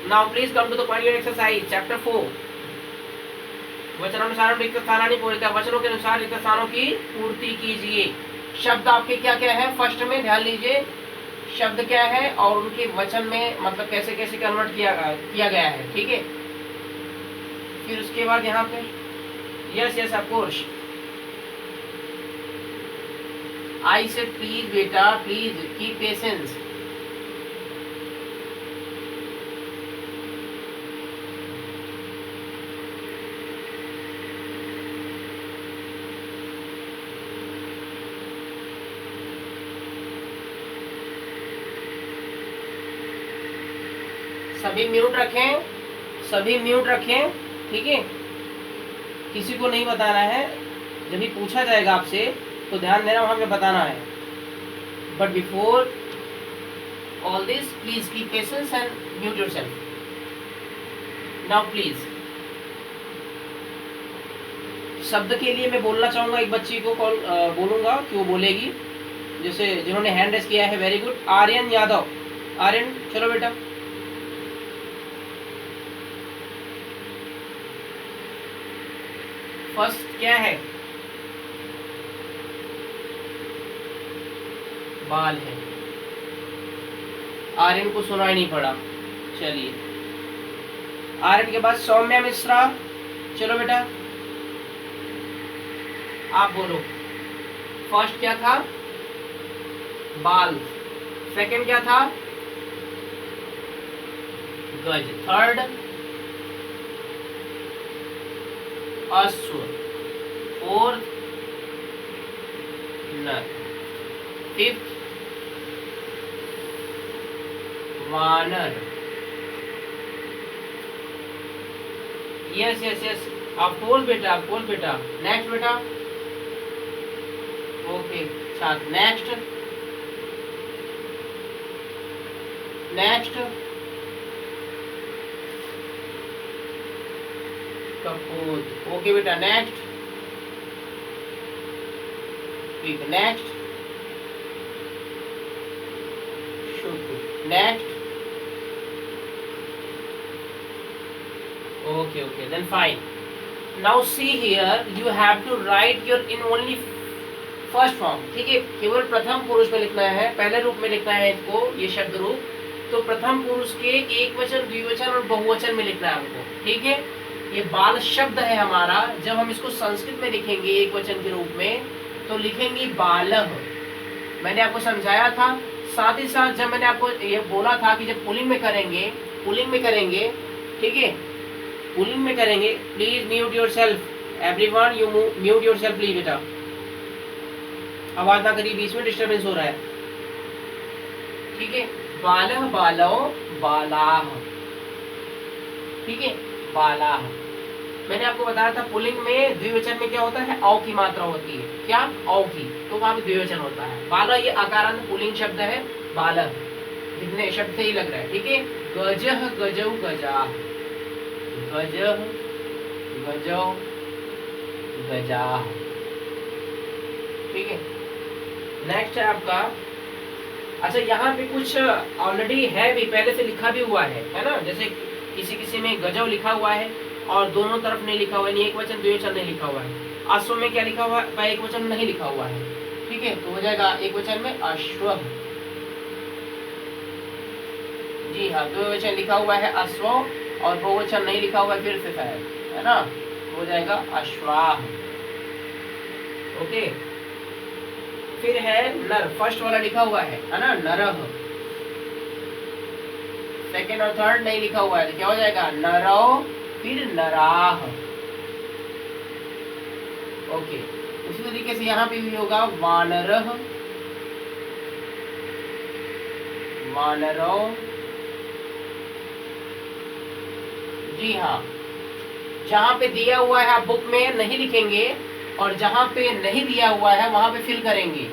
Now please come to the point your exercise chapter 4। वचनानुसार रिक्त स्थानानि पूर्णतः, वचनों के अनुसार रिक्त स्थानों की पूर्ति कीजिए। शब्द आपके क्या क्या है, फर्स्ट में ध्यान लीजिए शब्द क्या है और उनके वचन में मतलब कैसे कैसे कन्वर्ट किया गया है, ठीक है। फिर उसके बाद यहाँ पे यस यस ऑफ कोर्स, आई से प्लीज बेटा प्लीज कीप पेशेंस। सभी म्यूट रखें, सभी म्यूट रखें, ठीक है। किसी को नहीं बताना है, जब भी पूछा जाएगा आपसे तो ध्यान देना वहां पे बताना है। But before all this please keep patience and mute yourself. Now please शब्द के लिए मैं बोलना चाहूंगा, एक बच्ची को कॉल बोलूंगा कि वो बोलेगी, जैसे जिन्होंने हैंड रेस किया है। Very good, Aryan Yadav. आर्यन चलो बेटा। फर्स्ट क्या है, बाल है। आर्यन को सुनाई नहीं पड़ा, चलिए। आर्यन के बाद सौम्या मिश्रा, चलो बेटा आप बोलो। फर्स्ट क्या था, बाल। सेकंड क्या था, गज। थर्ड अश्व। फोर्थ नर। फिफ्थ वानर। Yes yes yes of course बेटा, ऑफ कोर्स बेटा। नेक्स्ट बेटा, ओके छात्र। नेक्स्ट नेक्स्ट कपूर। ओके बेटा। नेक्स्ट ठीक है। नेक्स्ट शुक्र। Next okay okay then fine. Now see here you have to write your in only first form, ठीक है। केवल प्रथम पुरुष में लिखना है, पहले रूप में लिखना है इसको, ये शब्द रूप। तो प्रथम पुरुष के एक वचन, द्विवचन और बहुवचन में लिखना है हमको, ठीक है। ये बाल शब्द है हमारा, जब हम इसको संस्कृत में लिखेंगे एक वचन के रूप में तो लिखेंगे बालह। मैंने आपको समझाया था। साथ ही साथ जब मैंने आपको ये बोला था कि जब पुलिंग में करेंगे, पुलिंग में करेंगे, ठीक है, पुलिंग में करेंगे, please mute yourself everyone, you mute yourself please बेटा। आवाज ना करिए, बीच में डिस्टरबेंस हो रहा है, ठीक है। बालह बालो बालाह, ठीक है, बालाह। मैंने आपको बताया था पुलिंग में द्विवचन में क्या होता है, औ की मात्रा होती है, क्या औ की, तो वहां पे द्विवचन होता है। बालह ये आकारांत पुलिंग शब्द है, बालह दिखने शब्द से ही लग रहा है, ठीक है। गजह गजौ गजाह, गजह गजौ गजाह, ठीक है। नेक्स्ट है आपका, अच्छा यहाँ पे कुछ ऑलरेडी है भी, पहले से लिखा भी हुआ है ना। जैसे किसी किसी में गजव लिखा हुआ है और दोनों तरफ नहीं लिखा हुआ है, एक वचन द्विवचन नहीं लिखा हुआ है। अश्व में क्या लिखा हुआ है, एक वचन नहीं लिखा हुआ है, ठीक है। तो हो जाएगा एक वचन में अश्व, जी हाँ। द्विवचन लिखा हुआ है अश्व और बहुवचन नहीं लिखा हुआ है, फिर से शायद, है ना, हो जाएगा अश्वाह, ओके। फिर है नर, फर्स्ट वाला लिखा हुआ है ना, नरह। सेकंड और थर्ड नहीं लिखा हुआ है, तो क्या हो जाएगा नरो, फिर नराह, ओके। उसी तरीके से यहाँ पे भी होगा वानरह, वानरो, जी हाँ। जहाँ पे दिया हुआ है आप बुक में नहीं लिखेंगे और जहाँ पे नहीं दिया हुआ है वहां पे फिल करेंगे,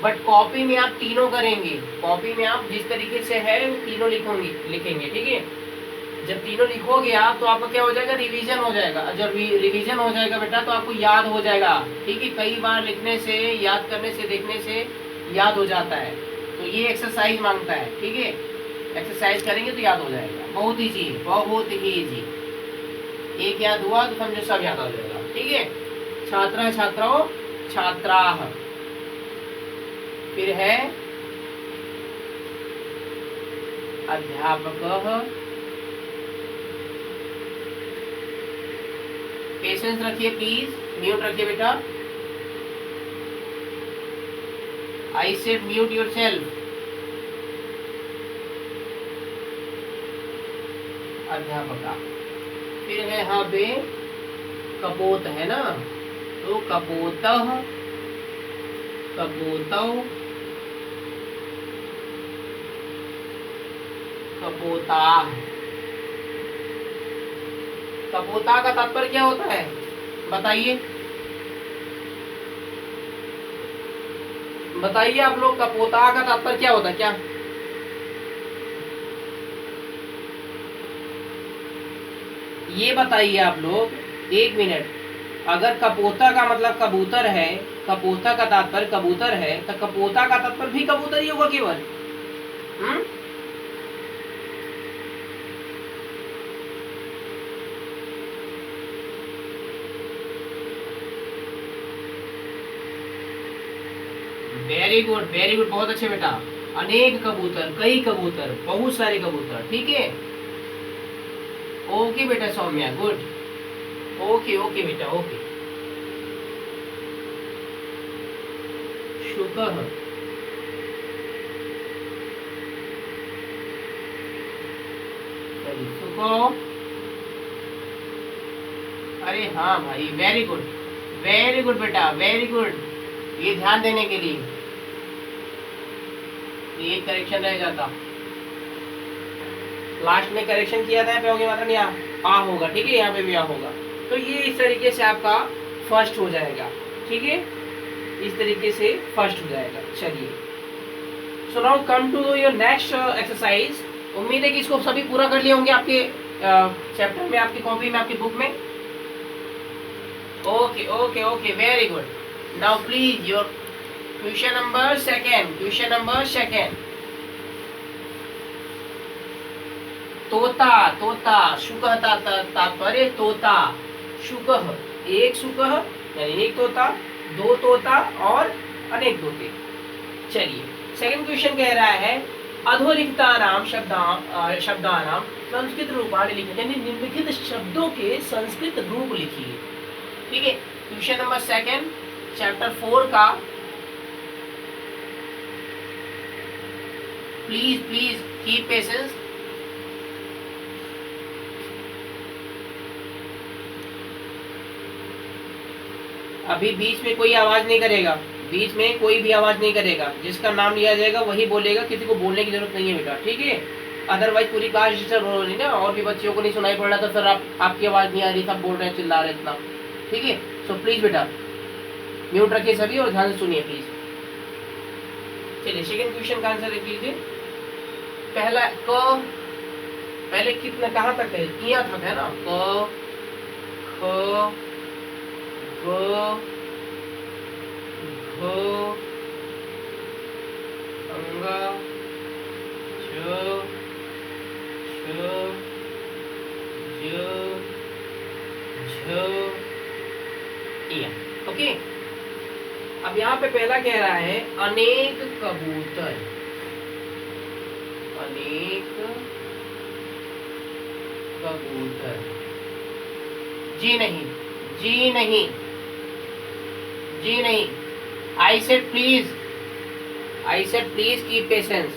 बट कॉपी में आप तीनों करेंगे। कॉपी में आप जिस तरीके से है तीनों लिखेंगे, ठीक है। जब तीनों लिखोगे आप तो आपका क्या हो जाएगा, रिवीजन हो जाएगा। जब रिवीजन हो जाएगा बेटा तो आपको याद हो जाएगा, ठीक है। कई बार लिखने से, याद करने से, देखने से याद हो जाता है। तो ये एक्सरसाइज मांगता है, ठीक है। एक्सरसाइज करेंगे तो याद हो जाएगा, बहुत ईजी है, बहुत ही ईजी। एक याद हुआ तो समझो सब याद आ जाएगा, ठीक है। छात्र छात्राओं छात्रा, फिर है अध्यापक। पेशेंस रखिए प्लीज, म्यूट रखिए बेटा। I said mute yourself. अध्यापका, फिर है यहाँ पे कपोत है ना, तो कपोत, कपोतौ, कपोता। कपोता का तात्पर्य क्या होता है बताइए, बताइए आप लोग, कपोता का तात्पर्य क्या होता है, क्या? ये बताइए आप लोग, एक मिनट। अगर कपोता का मतलब कबूतर है, कपोता का तात्पर्य कबूतर है, तो कपोता का तात्पर्य भी कबूतर ही होगा केवल। वेरी गुड, वेरी गुड, बहुत अच्छे बेटा। अनेक कबूतर, कई कबूतर, बहुत सारे कबूतर, ठीक है। ओके बेटा सौम्या, गुड। ओके ओके बेटा, ओके। शुकः, सुको। अरे हाँ भाई, वेरी गुड, वेरी गुड बेटा, वेरी गुड। ये ध्यान देने के लिए ये करेक्शन रह जाता, लास्ट में करेक्शन किया था, पे होगी मात्रा यहाँ आ होगा, ठीक है, यहाँ पे भी आ होगा। तो ये इस तरीके से आपका फर्स्ट हो जाएगा, ठीक है, इस तरीके से फर्स्ट हो जाएगा। चलिए, so now come to your next exercise. उम्मीद है कि इसको सभी पूरा कर लिए होंगे आपके चैप्टर में, आपकी कॉपी में, आपकी बुक में। Okay okay okay, very good. Now please your question number second, question number second. तोता, तोता, शुकः तात्पर्य तोता, शुकः, एक शुकः यानी एक तोता, दो तोता और अनेक तोते। चलिए, सेकंड क्वेश्चन कह रहा है अधोलिखितानाम शब्दानाम संस्कृत रूपाणि लिखिए, यानी निम्नलिखित शब्दों के संस्कृत रूप लिखिए, ठीक है। क्वेश्चन नंबर सेकेंड, चैप्टर 4 का। Please please keep patience. अभी बीच में कोई आवाज नहीं करेगा, बीच में कोई भी आवाज नहीं करेगा, जिसका नाम लिया जाएगा वही बोलेगा, किसी को बोलने की जरूरत नहीं है बेटा, ठीक है। अदरवाइज पूरी क्लास डिस्टर्ब हो रही ना, और भी बच्चों को नहीं सुनाई पड़ रहा, तो सर आपकी आवाज नहीं आ रही, सब बोल रहे हैं, चिल्ला रहे इतना, ठीक है। सो प्लीज बेटा म्यूट रखिए सभी और ध्यान से सुनिए प्लीज। चलिए, सेकंड क्वेश्चन का आंसर देख लीजिए। पहला क, पहले कितना कहाँ तक है, किया तक है ना, क ख ग घ अंग च छ ज झ इया, ओके। अब यहाँ पे पहला कह रहा है अनेक कबूतर, अनेक कबूतर। जी नहीं, जी नहीं, जी नहीं। I said please, I said please keep patience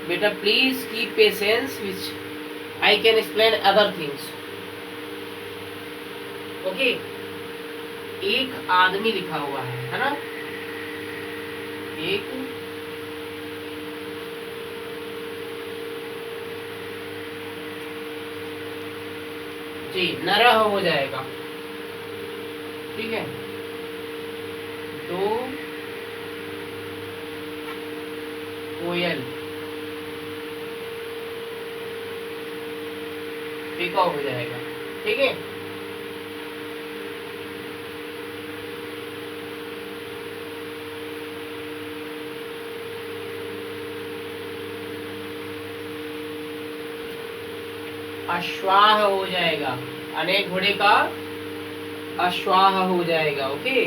बेटा, please keep patience which I can explain other things, okay. एक आदमी लिखा हुआ है ना, एक जी नरह हो जाएगा, ठीक है। दो कोयल, पिकॉक हो जाएगा, ठीक है। अश्वाह हो जाएगा, अनेक घोड़े का अश्वाह हो जाएगा। ओके,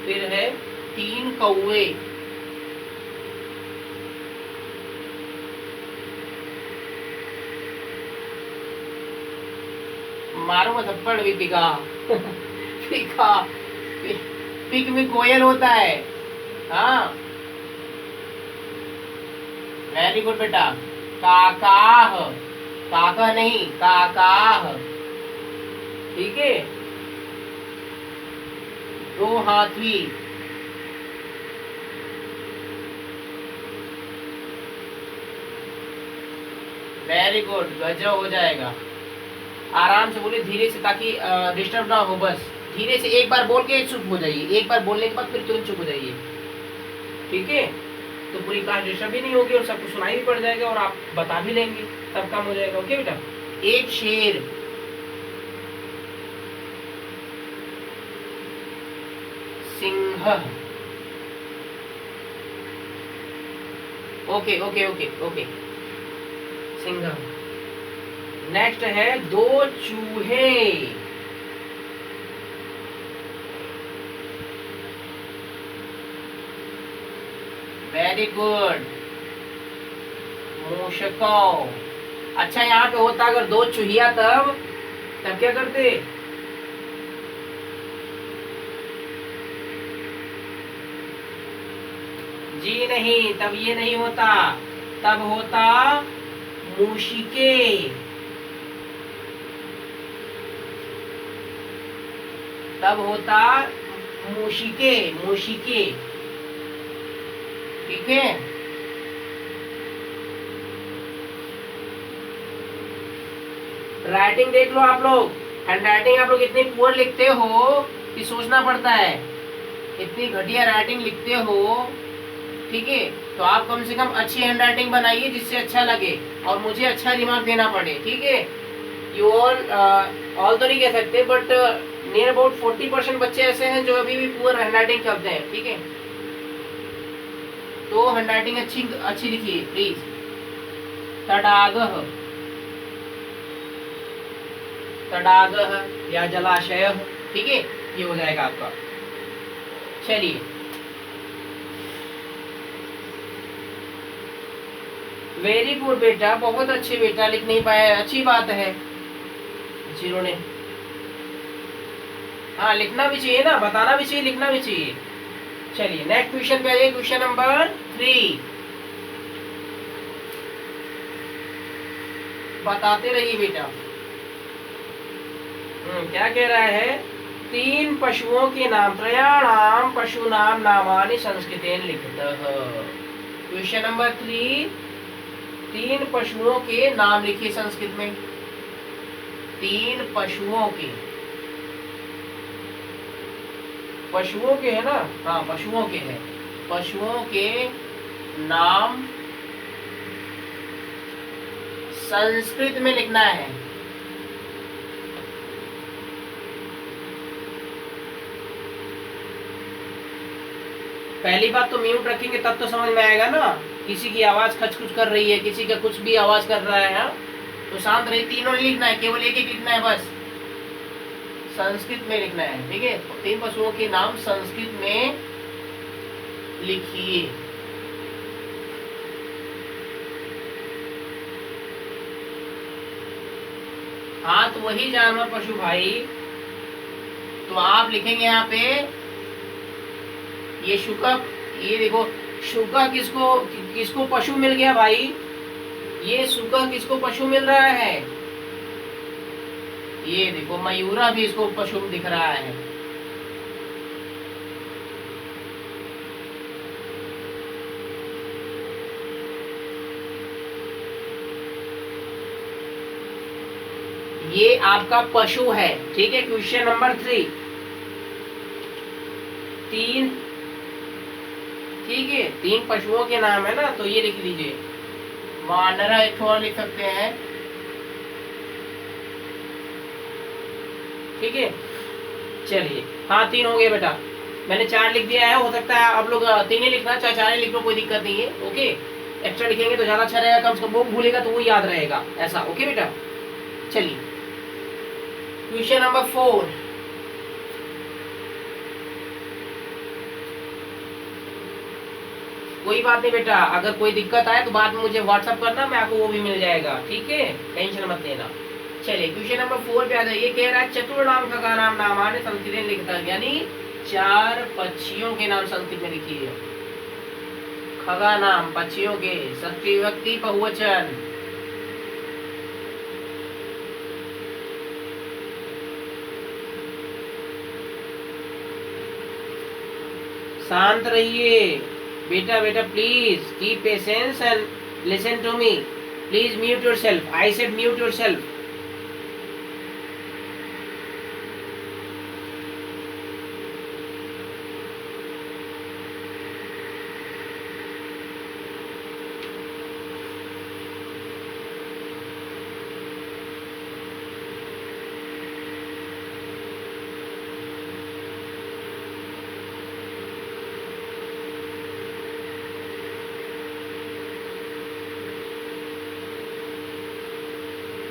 फिर है 3 कौवे। मारो थप्पड़ भी पिका पिका पिक में कोयल होता है। हाँ, वेरी गुड बेटा। काकाह, काका नहीं काकाह, ठीक है। 2 हाथी। वेरी गुड, गजब हो जाएगा। आराम से बोलिए, धीरे से, ताकि डिस्टर्ब ना हो। बस धीरे से एक बार बोल के चुप हो जाइए, एक बार बोलने के बाद फिर तुरंत चुप हो जाइए, ठीक है। तो पूरी क्लास डिस्टर्ब भी नहीं होगी और सबको सुनाई भी पड़ जाएगा और आप बता भी लेंगे, सब काम हो जाएगा। ओके बेटा। एक शेर। सिंह। ओके ओके ओके ओके, सिंह। नेक्स्ट है 2 चूहे। वेरी गुड, मूषकों। अच्छा, यहाँ पे होता अगर 2 चूहिया तब क्या करते? जी नहीं, तब ये नहीं होता, तब होता मूशिके। तब होता मूशिके, मूशिके, ठीक है। राइटिंग देख लो आप लोग, हैंड राइटिंग आप लोग इतनी पुअर लिखते हो कि सोचना पड़ता है, इतनी घटिया राइटिंग लिखते हो, ठीक है। तो आप कम से कम अच्छी हैंड राइटिंग बनाइए जिससे अच्छा लगे और मुझे अच्छा रिमार्क देना पड़े, ठीक है। यू ऑल तो नहीं कह सकते, बट नियर अबाउट 40% बच्चे ऐसे हैं जो अभी भी पुअर हैंड राइटिंग करते हैं, ठीक है। तो हैंड राइटिंग अच्छी अच्छी लिखिए प्लीज। तडागह, तडागह या जलाशय, ठीक है, ये हो जाएगा आपका। चलिए, वेरी गुड बेटा, बहुत अच्छे बेटा, लिख नहीं पाया, अच्छी बात है। जिन्होंने, हाँ लिखना भी चाहिए ना, बताना भी चाहिए, लिखना भी चाहिए। चलिए नेक्स्ट क्वेश्चन पे आइए, क्वेश्चन नंबर 3। बताते रहिए बेटा। क्या कह रहा है? 3 पशुओं के नाम, त्रयाणाम पशूनाम नामानि संस्कृतेन लिखतः। क्वेश्चन नंबर 3, 3 पशुओं के नाम लिखिए संस्कृत में। 3 पशुओं के, पशुओं के है ना, हाँ पशुओं के है, पशुओं के नाम संस्कृत में लिखना है। पहली बात तो म्यूट रखेंगे तब तो समझ में आएगा ना। किसी की आवाज खचखच कर रही है, किसी का कुछ भी आवाज कर रहा है, तो शांत रहिए। तीनों नहीं लिखना है, केवल एक एक लिखना है, बस संस्कृत में लिखना है, ठीक है। 3 पशुओं के नाम संस्कृत में लिखिए। हाँ, तो वही जानवर पशु भाई, तो आप लिखेंगे यहाँ पे, ये शुका, ये देखो शुका किसको किसको पशु मिल गया भाई, ये शुका किसको पशु मिल रहा है, ये देखो मयूरा भी इसको पशु दिख रहा है। ये आपका पशु है, ठीक है। क्वेश्चन नंबर 3, 3, ठीक है, 3 पशुओं के नाम है ना, तो ये लिख लीजिए। वानरा एक और लिख सकते हैं, ठीक है। चलिए, हाँ 3 हो गए बेटा, मैंने 4 लिख दिया है, हो सकता है आप लोग 3 ही लिखना, चाहे 4 ही लिख लो, कोई दिक्कत नहीं है, ओके। एक्स्ट्रा लिखेंगे तो ज्यादा अच्छा रहेगा, कम से कम वो भूलेगा तो वो याद रहेगा, ऐसा। ओके बेटा, चलिए क्वेश्चन नंबर 4। कोई बात नहीं बेटा, अगर कोई दिक्कत आए तो बाद में मुझे व्हाट्सअप करना, मैं आपको वो भी मिल जाएगा, ठीक है, टेंशन मत लेना। चलिए क्वेश्चन नंबर 4 पे आ जाइए। कह रहा है चतुर नाम खगा नाम नामान्य संस्कृत में लिखता है, यानी 4 पक्षियों के नाम संस्कृत में लिखिए। खगा नाम पक्षियों के, षष्ठी विभक्ति बहुवचन। शांत रहिए बेटा, बेटा please keep patience and listen to me. Please mute yourself, I said mute yourself.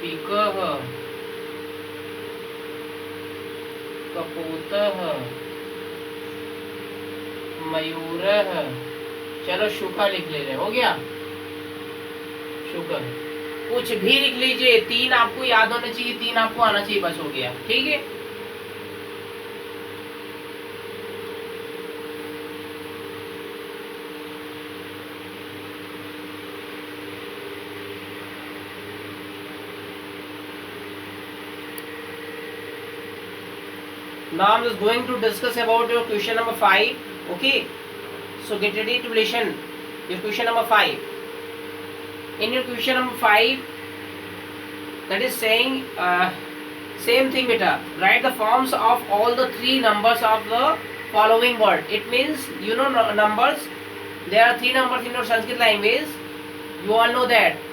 पिकः, कपोतः, मयूरः। चलो शुका लिख ले रहे, हो गया शुका। कुछ भी लिख लीजिए, 3 आपको याद होने चाहिए, 3 आपको आना चाहिए, बस हो गया, ठीक है। Now I'm just going to discuss about your question number 5. Okay, so get ready to listen your question number 5. In your question number 5, that is saying same thing beta, write the forms of all the 3 numbers of the following word. It means you know numbers, there are 3 numbers in your Sanskrit language, you all know that.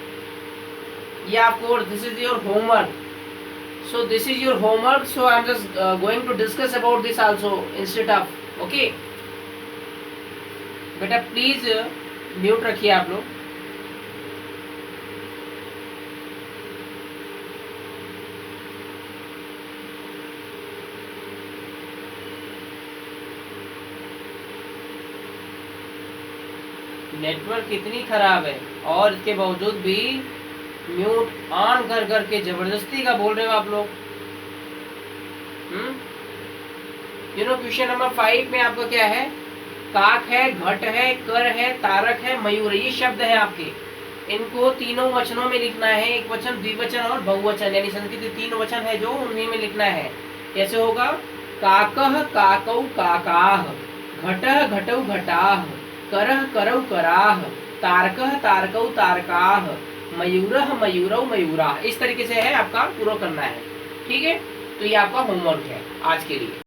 Yeah, of course, this is your homework. So this is your homework, so I'm just going to discuss about this also instead of, okay बेटा please mute रखिए आप लोग। Network कितनी खराब है और इसके बावजूद भी म्यूट ऑन कर करके जबरदस्ती का बोल रहे हो आप लोग। यू नो क्वेश्चन नंबर 5 में आपका क्या है, काक है, घट है, कर है, तारक है, मयूर है, ये शब्द है आपके। इनको तीनों वचनों में लिखना है, एक वचन, द्विवचन और बहुवचन, यानी संस्कृत में 3 वचन है जो उन्हीं में लिखना है। कैसे होगा, काकः काकौ काकाः, घटः घटौ घटाः, करः करौ कराः, तारकः तारकौ तारकाः, मयूरः मयूरौ मयूराः। इस तरीके से है आपका पूरा करना है, ठीक है। तो ये आपका होमवर्क है आज के लिए।